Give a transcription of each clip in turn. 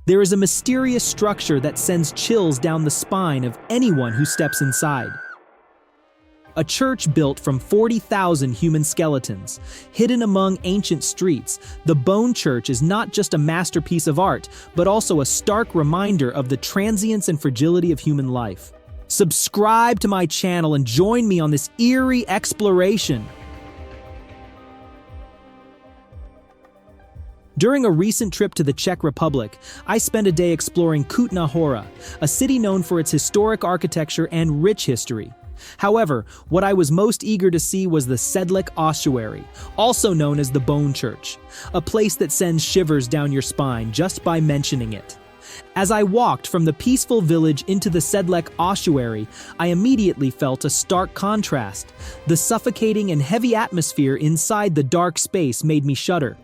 There is a mysterious structure that sends chills down the spine of anyone who steps inside. A church built from 40,000 human skeletons. Hidden among ancient streets, the Bone Church is not just a masterpiece of art, but also a stark reminder of the transience and fragility of human life. Subscribe to my channel and join me on this eerie exploration. During a recent trip to the Czech Republic, I spent a day exploring Kutná Hora, a city known for its historic architecture and rich history. However, what I was most eager to see was the Sedlec Ossuary, also known as the Bone Church, a place that sends shivers down your spine just by mentioning it. As I walked from the peaceful village into the Sedlec Ossuary, I immediately felt a stark contrast. The suffocating and heavy atmosphere inside the dark space made me shudder.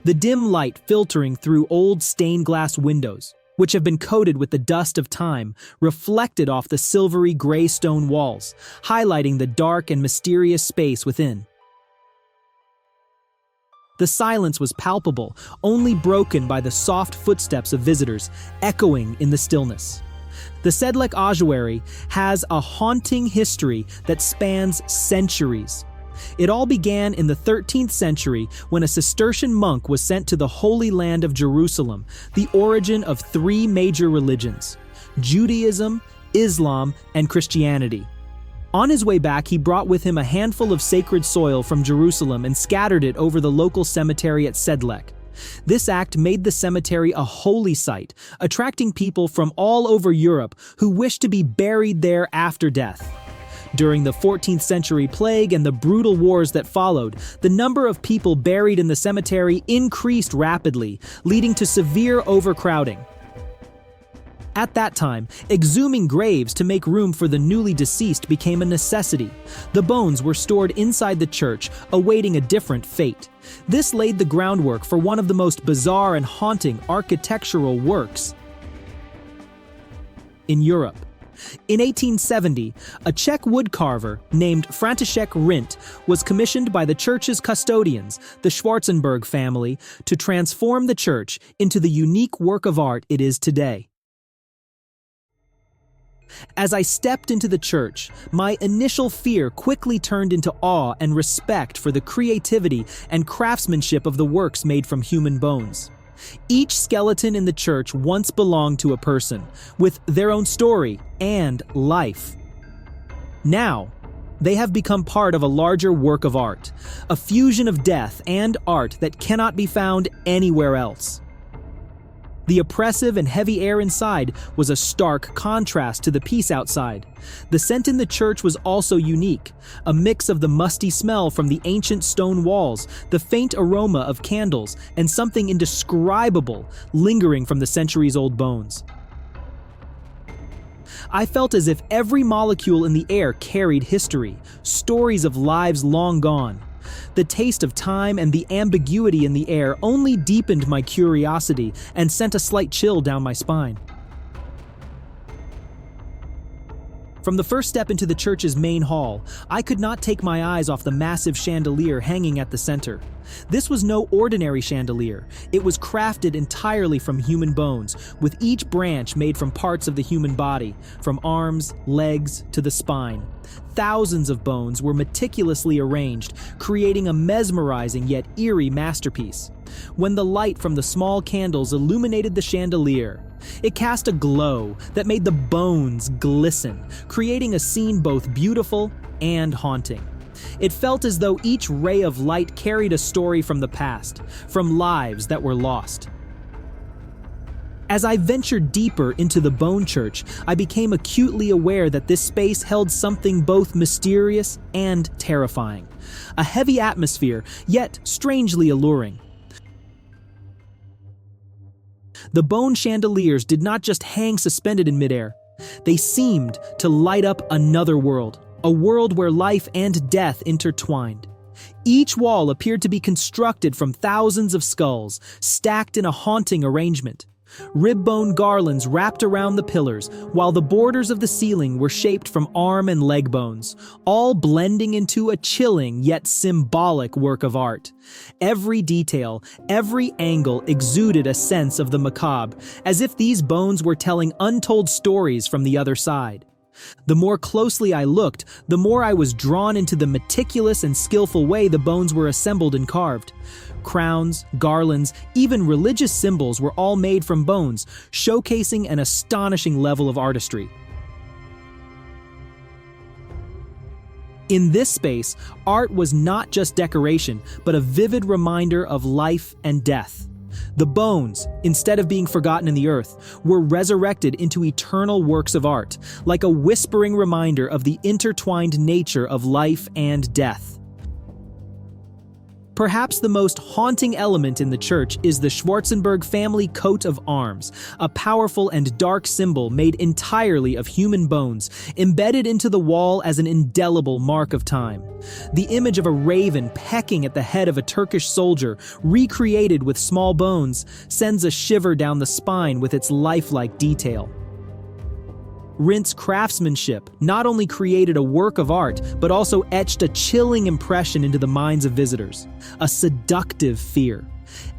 The dim light filtering through old stained glass windows, which have been coated with the dust of time, reflected off the silvery gray stone walls, highlighting the dark and mysterious space within. The silence was palpable, only broken by the soft footsteps of visitors, echoing in the stillness. The Sedlec Ossuary has a haunting history that spans centuries. It all began in the 13th century when a Cistercian monk was sent to the Holy Land of Jerusalem, the origin of three major religions: Judaism, Islam, and Christianity. On his way back, he brought with him a handful of sacred soil from Jerusalem and scattered it over the local cemetery at Sedlec. This act made the cemetery a holy site, attracting people from all over Europe who wished to be buried there after death. During the 14th century plague and the brutal wars that followed, the number of people buried in the cemetery increased rapidly, leading to severe overcrowding. At that time, exhuming graves to make room for the newly deceased became a necessity. The bones were stored inside the church, awaiting a different fate. This laid the groundwork for one of the most bizarre and haunting architectural works in Europe. In 1870, a Czech woodcarver named František Rint was commissioned by the church's custodians, the Schwarzenberg family, to transform the church into the unique work of art it is today. As I stepped into the church, my initial fear quickly turned into awe and respect for the creativity and craftsmanship of the works made from human bones. Each skeleton in the church once belonged to a person, with their own story and life. Now, they have become part of a larger work of art, a fusion of death and art that cannot be found anywhere else. The oppressive and heavy air inside was a stark contrast to the peace outside. The scent in the church was also unique, a mix of the musty smell from the ancient stone walls, the faint aroma of candles, and something indescribable lingering from the centuries-old bones. I felt as if every molecule in the air carried history, stories of lives long gone. The taste of time and the ambiguity in the air only deepened my curiosity and sent a slight chill down my spine. From the first step into the church's main hall, I could not take my eyes off the massive chandelier hanging at the center. This was no ordinary chandelier. It was crafted entirely from human bones, with each branch made from parts of the human body, from arms, legs, to the spine. Thousands of bones were meticulously arranged, creating a mesmerizing yet eerie masterpiece. When the light from the small candles illuminated the chandelier, it cast a glow that made the bones glisten, creating a scene both beautiful and haunting. It felt as though each ray of light carried a story from the past, from lives that were lost. As I ventured deeper into the Bone Church, I became acutely aware that this space held something both mysterious and terrifying. A heavy atmosphere, yet strangely alluring. The bone chandeliers did not just hang suspended in midair. They seemed to light up another world, a world where life and death intertwined. Each wall appeared to be constructed from thousands of skulls, stacked in a haunting arrangement. rib bone garlands wrapped around the pillars, while the borders of the ceiling were shaped from arm and leg bones, all blending into a chilling yet symbolic work of art. Every detail, every angle exuded a sense of the macabre, as if these bones were telling untold stories from the other side. The more closely I looked, the more I was drawn into the meticulous and skillful way the bones were assembled and carved. Crowns, garlands, even religious symbols were all made from bones, showcasing an astonishing level of artistry. In this space, art was not just decoration, but a vivid reminder of life and death. The bones, instead of being forgotten in the earth, were resurrected into eternal works of art, like a whispering reminder of the intertwined nature of life and death. Perhaps the most haunting element in the church is the Schwarzenberg family coat of arms, a powerful and dark symbol made entirely of human bones, embedded into the wall as an indelible mark of time. The image of a raven pecking at the head of a Turkish soldier, recreated with small bones, sends a shiver down the spine with its lifelike detail. Rint's craftsmanship not only created a work of art, but also etched a chilling impression into the minds of visitors, a seductive fear.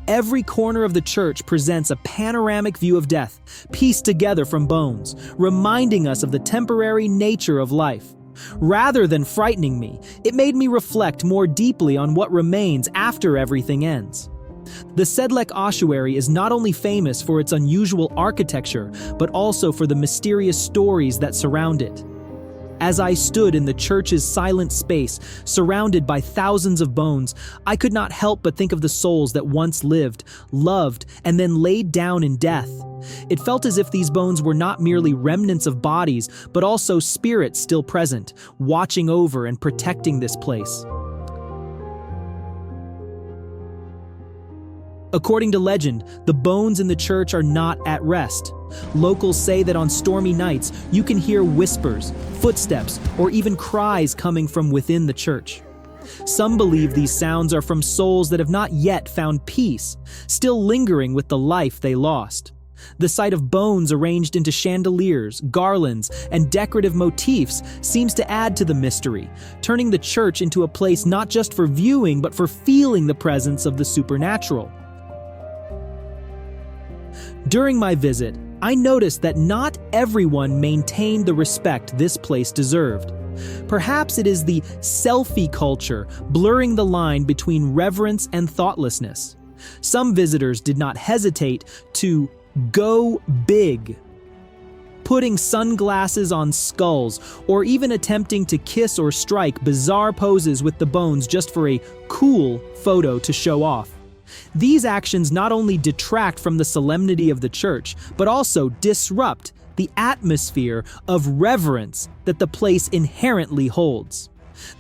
Every corner of the church presents a panoramic view of death, pieced together from bones, reminding us of the temporary nature of life. Rather than frightening me, it made me reflect more deeply on what remains after everything ends. The Sedlec Ossuary is not only famous for its unusual architecture, but also for the mysterious stories that surround it. As I stood in the church's silent space, surrounded by thousands of bones, I could not help but think of the souls that once lived, loved, and then laid down in death. It felt as if these bones were not merely remnants of bodies, but also spirits still present, watching over and protecting this place. According to legend, the bones in the church are not at rest. Locals say that on stormy nights, you can hear whispers, footsteps, or even cries coming from within the church. Some believe these sounds are from souls that have not yet found peace, still lingering with the life they lost. The sight of bones arranged into chandeliers, garlands, and decorative motifs seems to add to the mystery, turning the church into a place not just for viewing, but for feeling the presence of the supernatural. During my visit, I noticed that not everyone maintained the respect this place deserved. Perhaps it is the selfie culture blurring the line between reverence and thoughtlessness. Some visitors did not hesitate to go big, putting sunglasses on skulls, or even attempting to kiss or strike bizarre poses with the bones just for a cool photo to show off. These actions not only detract from the solemnity of the church, but also disrupt the atmosphere of reverence that the place inherently holds.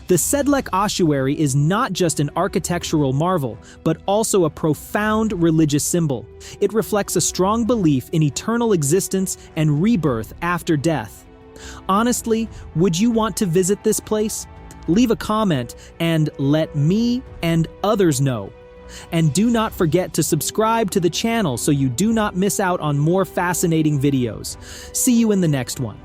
The Sedlec Ossuary is not just an architectural marvel, but also a profound religious symbol. It reflects a strong belief in eternal existence and rebirth after death. Honestly, would you want to visit this place? Leave a comment and let me and others know. And do not forget to subscribe to the channel so you do not miss out on more fascinating videos. See you in the next one.